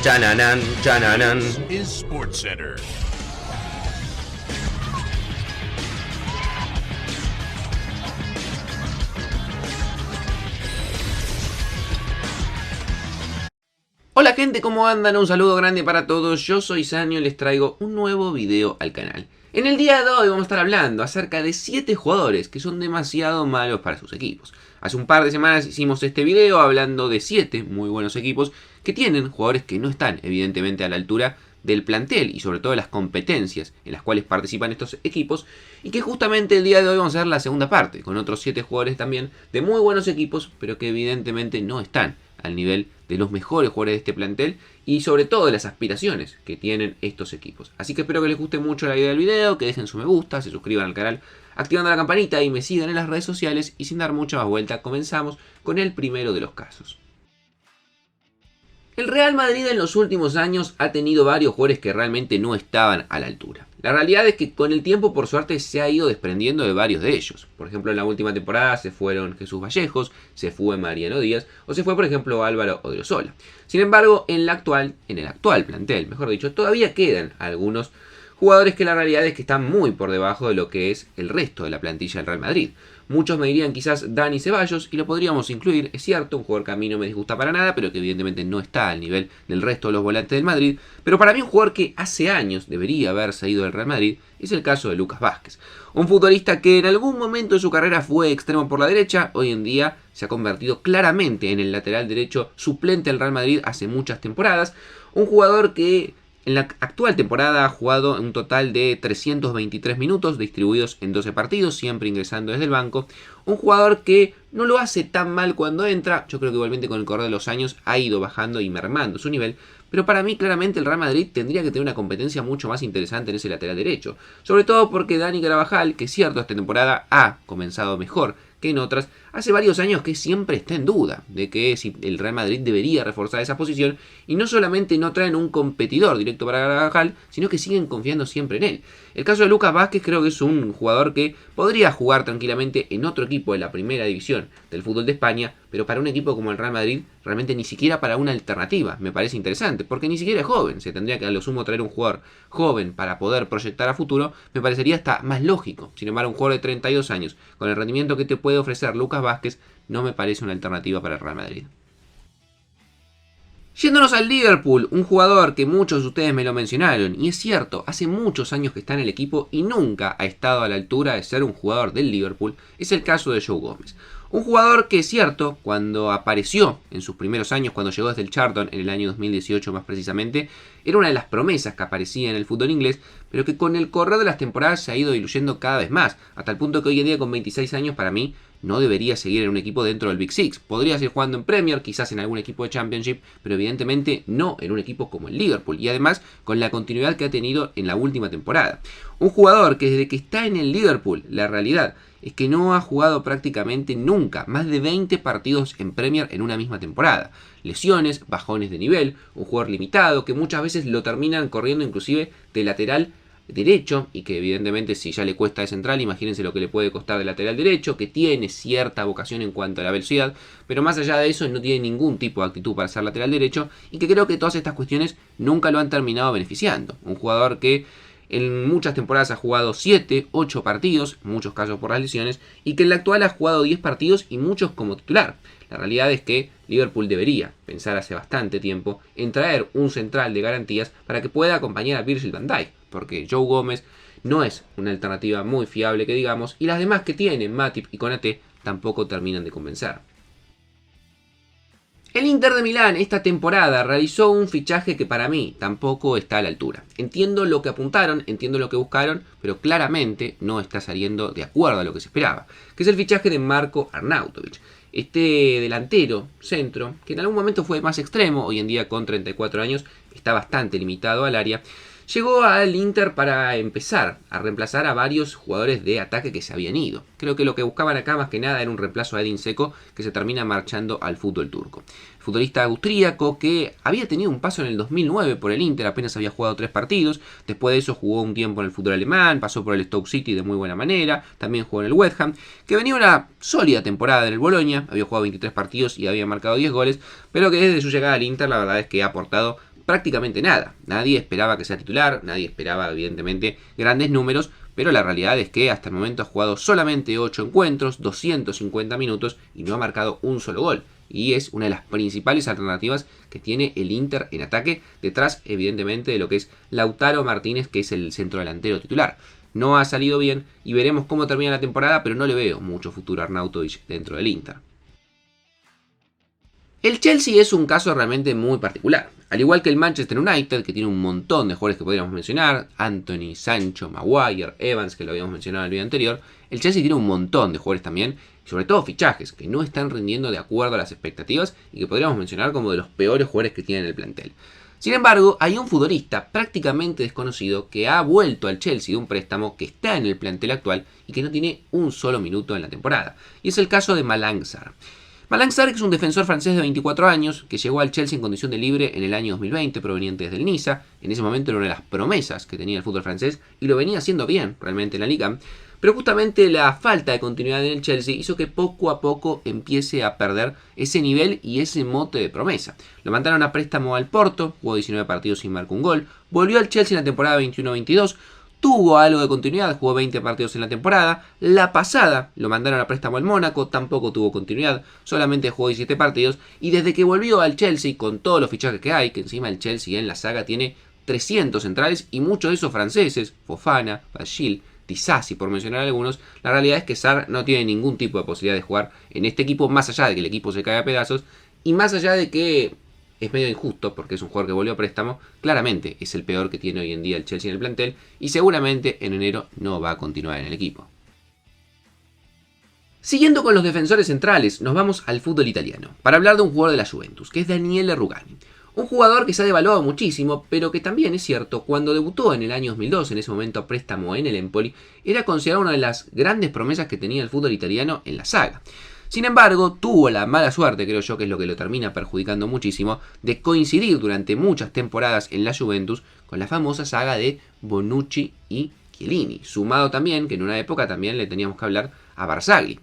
Chananan, chananan. Is SportsCenter. Hola gente, ¿cómo andan? Un saludo grande para todos, yo soy Sanio y les traigo un nuevo video al canal. En el día de hoy vamos a estar hablando acerca de 7 jugadores que son demasiado malos para sus equipos. Hace un par de semanas hicimos este video hablando de 7 muy buenos equipos que tienen jugadores que no están evidentemente a la altura del plantel y sobre todo de las competencias en las cuales participan estos equipos, y que justamente el día de hoy vamos a ver la segunda parte con otros 7 jugadores también de muy buenos equipos, pero que evidentemente no están al nivel de los mejores jugadores de este plantel y sobre todo de las aspiraciones que tienen estos equipos. Así que espero que les guste mucho la idea del video, que dejen su me gusta, se suscriban al canal activando la campanita y me sigan en las redes sociales, y sin dar mucha más vuelta comenzamos con el primero de los casos. El Real Madrid en los últimos años ha tenido varios jugadores que realmente no estaban a la altura. La realidad es que con el tiempo, por suerte, se ha ido desprendiendo de varios de ellos. Por ejemplo, en la última temporada se fueron Jesús Vallejos, se fue Mariano Díaz o se fue, por ejemplo, Álvaro Odriozola. Sin embargo, en el actual plantel, mejor dicho, todavía quedan algunos jugadores que la realidad es que están muy por debajo de lo que es el resto de la plantilla del Real Madrid. Muchos me dirían quizás Dani Ceballos, y lo podríamos incluir, es cierto, un jugador que a mí no me disgusta para nada, pero que evidentemente no está al nivel del resto de los volantes del Madrid. Pero para mí un jugador que hace años debería haberse ido del Real Madrid es el caso de Lucas Vázquez. Un futbolista que en algún momento de su carrera fue extremo por la derecha, hoy en día se ha convertido claramente en el lateral derecho suplente del Real Madrid hace muchas temporadas. Un jugador que en la actual temporada ha jugado un total de 323 minutos distribuidos en 12 partidos, siempre ingresando desde el banco. Un jugador que no lo hace tan mal cuando entra, yo creo que igualmente con el correr de los años ha ido bajando y mermando su nivel. Pero para mí claramente el Real Madrid tendría que tener una competencia mucho más interesante en ese lateral derecho. Sobre todo porque Dani Carvajal, que es cierto esta temporada ha comenzado mejor que en otras, hace varios años que siempre está en duda de que si el Real Madrid debería reforzar esa posición, y no solamente no traen un competidor directo para Carvajal, sino que siguen confiando siempre en él. El caso de Lucas Vázquez creo que es un jugador que podría jugar tranquilamente en otro equipo de la primera división del fútbol de España, pero para un equipo como el Real Madrid, realmente ni siquiera para una alternativa me parece interesante, porque ni siquiera es joven. Se tendría que a lo sumo traer un jugador joven para poder proyectar a futuro, me parecería hasta más lógico. Sin embargo, un jugador de 32 años, con el rendimiento que te puede ofrecer Lucas Vázquez, no me parece una alternativa para el Real Madrid. Yéndonos al Liverpool, un jugador que muchos de ustedes me lo mencionaron, y es cierto, hace muchos años que está en el equipo y nunca ha estado a la altura de ser un jugador del Liverpool, es el caso de Joe Gómez. Un jugador que es cierto, cuando apareció en sus primeros años, cuando llegó desde el Charlton en el año 2018 más precisamente, era una de las promesas que aparecía en el fútbol inglés, pero que con el correr de las temporadas se ha ido diluyendo cada vez más, hasta el punto que hoy en día con 26 años para mí no debería seguir en un equipo dentro del Big Six. Podría seguir jugando en Premier, quizás en algún equipo de Championship, pero evidentemente no en un equipo como el Liverpool, y además con la continuidad que ha tenido en la última temporada. Un jugador que desde que está en el Liverpool, la realidad es que no ha jugado prácticamente nunca más de 20 partidos en Premier en una misma temporada. Lesiones, bajones de nivel, un jugador limitado que muchas veces lo terminan corriendo inclusive de lateral derecho, y que evidentemente si ya le cuesta de central, imagínense lo que le puede costar de lateral derecho, que tiene cierta vocación en cuanto a la velocidad, pero más allá de eso no tiene ningún tipo de actitud para ser lateral derecho, y que creo que todas estas cuestiones nunca lo han terminado beneficiando. Un jugador que en muchas temporadas ha jugado 7, 8 partidos, en muchos casos por las lesiones, y que en la actual ha jugado 10 partidos y muchos como titular. La realidad es que Liverpool debería pensar hace bastante tiempo en traer un central de garantías para que pueda acompañar a Virgil van Dijk, porque Joe Gómez no es una alternativa muy fiable que digamos, y las demás que tienen, Matip y Konaté, tampoco terminan de convencer. El Inter de Milán esta temporada realizó un fichaje que para mí tampoco está a la altura. Entiendo lo que apuntaron, entiendo lo que buscaron, pero claramente no está saliendo de acuerdo a lo que se esperaba, que es el fichaje de Marko Arnautovic. Este delantero centro, que en algún momento fue más extremo, hoy en día con 34 años está bastante limitado al área, llegó al Inter para empezar a reemplazar a varios jugadores de ataque que se habían ido. Creo que lo que buscaban acá más que nada era un reemplazo a Edin Dzeko, que se termina marchando al fútbol turco. Futbolista austríaco que había tenido un paso en el 2009 por el Inter, apenas había jugado 3 partidos, después de eso jugó un tiempo en el fútbol alemán, pasó por el Stoke City de muy buena manera, también jugó en el West Ham, que venía una sólida temporada en el Bologna, había jugado 23 partidos y había marcado 10 goles, pero que desde su llegada al Inter la verdad es que ha aportado prácticamente nada. Nadie esperaba que sea titular, nadie esperaba evidentemente grandes números, pero la realidad es que hasta el momento ha jugado solamente 8 encuentros, 250 minutos y no ha marcado un solo gol. Y es una de las principales alternativas que tiene el Inter en ataque, detrás evidentemente de lo que es Lautaro Martínez, que es el centrodelantero titular. No ha salido bien y veremos cómo termina la temporada, pero no le veo mucho futuro a Arnautovic dentro del Inter. El Chelsea es un caso realmente muy particular. Al igual que el Manchester United, que tiene un montón de jugadores que podríamos mencionar, Anthony, Sancho, Maguire, Evans, que lo habíamos mencionado en el video anterior, el Chelsea tiene un montón de jugadores también, sobre todo fichajes, que no están rindiendo de acuerdo a las expectativas y que podríamos mencionar como de los peores jugadores que tiene en el plantel. Sin embargo, hay un futbolista prácticamente desconocido que ha vuelto al Chelsea de un préstamo, que está en el plantel actual y que no tiene un solo minuto en la temporada. Y es el caso de Malang Sarr. Malang Sarr es un defensor francés de 24 años que llegó al Chelsea en condición de libre en el año 2020, proveniente desde el Niza. En ese momento era una de las promesas que tenía el fútbol francés y lo venía haciendo bien realmente en la liga. Pero justamente la falta de continuidad en el Chelsea hizo que poco a poco empiece a perder ese nivel y ese mote de promesa. Lo mandaron a préstamo al Porto, jugó 19 partidos sin marcar un gol, volvió al Chelsea en la temporada 21-22, tuvo algo de continuidad, jugó 20 partidos en la temporada. La pasada lo mandaron a préstamo al Mónaco, tampoco tuvo continuidad, solamente jugó 17 partidos. Y desde que volvió al Chelsea, con todos los fichajes que hay, que encima el Chelsea en la saga tiene 300 centrales y muchos de esos franceses, Fofana, Bachil, Disasi, por mencionar algunos, la realidad es que Sarr no tiene ningún tipo de posibilidad de jugar en este equipo, más allá de que el equipo se caiga a pedazos y más allá de que es medio injusto porque es un jugador que volvió a préstamo. Claramente es el peor que tiene hoy en día el Chelsea en el plantel y seguramente en enero no va a continuar en el equipo. Siguiendo con los defensores centrales, nos vamos al fútbol italiano para hablar de un jugador de la Juventus, que es Daniele Rugani. Un jugador que se ha devaluado muchísimo, pero que también es cierto, cuando debutó en el año 2002, en ese momento a préstamo en el Empoli, era considerado una de las grandes promesas que tenía el fútbol italiano en la saga. Sin embargo, tuvo la mala suerte, creo yo, que es lo que lo termina perjudicando muchísimo, de coincidir durante muchas temporadas en la Juventus con la famosa saga de Bonucci y Chiellini, sumado también, que en una época también le teníamos que hablar a Barzagli.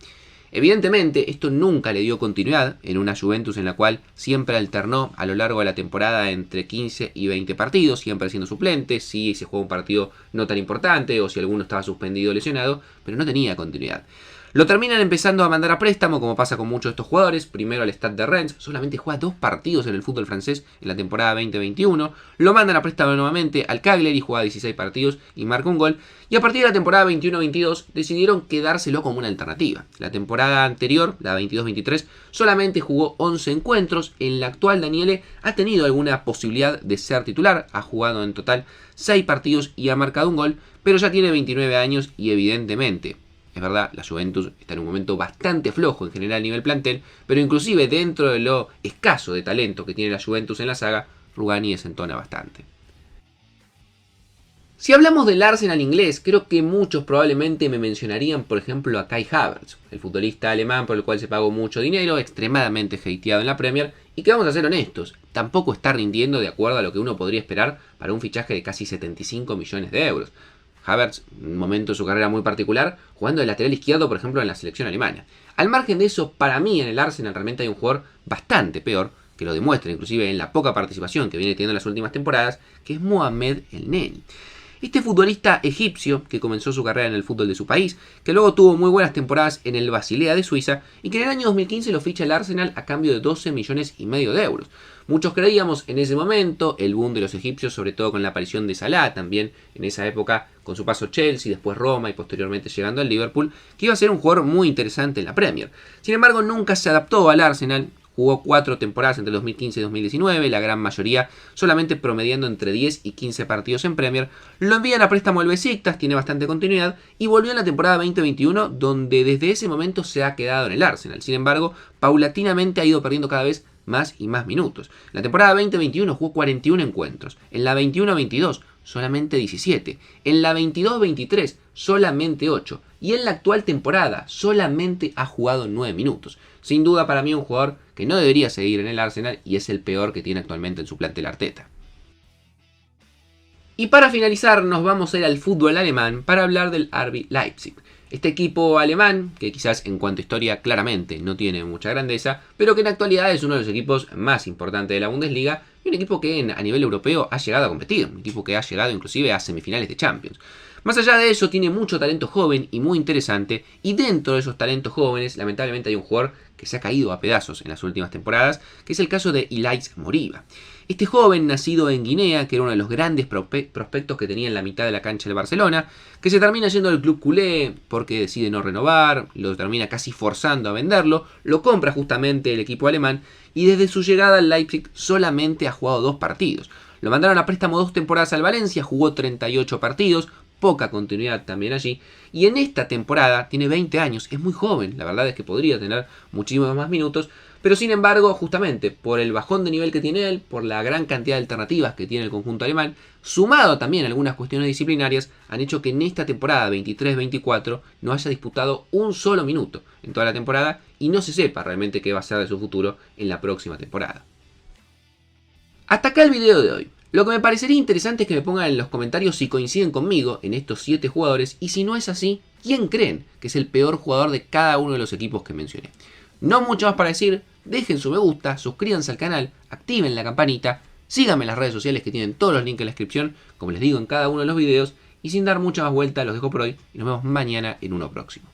Evidentemente, esto nunca le dio continuidad en una Juventus en la cual siempre alternó a lo largo de la temporada entre 15 y 20 partidos, siempre siendo suplente, si se jugó un partido no tan importante o si alguno estaba suspendido o lesionado, pero no tenía continuidad. Lo terminan empezando a mandar a préstamo, como pasa con muchos de estos jugadores. Primero al Stade de Rennes, solamente juega 2 partidos en el fútbol francés en la temporada 2021. Lo mandan a préstamo nuevamente al Cagliari, juega 16 partidos y marca un gol. Y a partir de la temporada 21-22 decidieron quedárselo como una alternativa. La temporada anterior, la 22-23, solamente jugó 11 encuentros. En la actual Daniele ha tenido alguna posibilidad de ser titular, ha jugado en total 6 partidos y ha marcado un gol, pero ya tiene 29 años y evidentemente, es verdad, la Juventus está en un momento bastante flojo en general a nivel plantel, pero inclusive dentro de lo escaso de talento que tiene la Juventus en la saga, Rugani desentona bastante. Si hablamos del Arsenal inglés, creo que muchos probablemente me mencionarían, por ejemplo, a Kai Havertz, el futbolista alemán por el cual se pagó mucho dinero, extremadamente hateado en la Premier, y que vamos a ser honestos, tampoco está rindiendo de acuerdo a lo que uno podría esperar para un fichaje de casi 75 millones de euros. Havertz, en un momento de su carrera muy particular, jugando de lateral izquierdo, por ejemplo, en la selección alemana. Al margen de eso, para mí en el Arsenal realmente hay un jugador bastante peor, que lo demuestra inclusive en la poca participación que viene teniendo en las últimas temporadas, que es Mohamed El Neni. Este futbolista egipcio, que comenzó su carrera en el fútbol de su país, que luego tuvo muy buenas temporadas en el Basilea de Suiza, y que en el año 2015 lo ficha el Arsenal a cambio de 12 millones y medio de euros. Muchos creíamos en ese momento, el boom de los egipcios, sobre todo con la aparición de Salah, también en esa época con su paso Chelsea, después Roma y posteriormente llegando al Liverpool, que iba a ser un jugador muy interesante en la Premier. Sin embargo, nunca se adaptó al Arsenal. Jugó 4 temporadas entre 2015 y 2019, la gran mayoría solamente promediando entre 10 y 15 partidos en Premier. Lo envían a préstamo al Besiktas, tiene bastante continuidad, y volvió en la temporada 2021, donde desde ese momento se ha quedado en el Arsenal. Sin embargo, paulatinamente ha ido perdiendo cada vez más y más minutos. En la temporada 2021 jugó 41 encuentros, en la 21-22 solamente 17, en la 22-23 solamente 8, y en la actual temporada solamente ha jugado 9 minutos. Sin duda para mí un jugador que no debería seguir en el Arsenal y es el peor que tiene actualmente en su plantel Arteta. Y para finalizar nos vamos a ir al fútbol alemán para hablar del RB Leipzig. Este equipo alemán, que quizás en cuanto a historia claramente no tiene mucha grandeza, pero que en la actualidad es uno de los equipos más importantes de la Bundesliga y un equipo que a nivel europeo ha llegado a competir, un equipo que ha llegado inclusive a semifinales de Champions. Más allá de eso, tiene mucho talento joven y muy interesante, y dentro de esos talentos jóvenes, lamentablemente hay un jugador que se ha caído a pedazos en las últimas temporadas, que es el caso de Ilaix Moriba. Este joven, nacido en Guinea, que era uno de los grandes prospectos que tenía en la mitad de la cancha del Barcelona, que se termina yendo al club culé porque decide no renovar, lo termina casi forzando a venderlo, lo compra justamente el equipo alemán, y desde su llegada al Leipzig solamente ha jugado 2 partidos. Lo mandaron a préstamo 2 temporadas al Valencia, jugó 38 partidos, poca continuidad también allí, y en esta temporada tiene 20 años, es muy joven, la verdad es que podría tener muchísimos más minutos, pero sin embargo, justamente por el bajón de nivel que tiene él, por la gran cantidad de alternativas que tiene el conjunto alemán, sumado también a algunas cuestiones disciplinarias, han hecho que en esta temporada 23-24 no haya disputado un solo minuto en toda la temporada y no se sepa realmente qué va a ser de su futuro en la próxima temporada. Hasta acá el video de hoy. Lo que me parecería interesante es que me pongan en los comentarios si coinciden conmigo en estos 7 jugadores y si no es así, ¿quién creen que es el peor jugador de cada uno de los equipos que mencioné? No mucho más para decir, dejen su me gusta, suscríbanse al canal, activen la campanita, síganme en las redes sociales que tienen todos los links en la descripción, como les digo en cada uno de los videos, y sin dar mucha más vuelta los dejo por hoy y nos vemos mañana en uno próximo.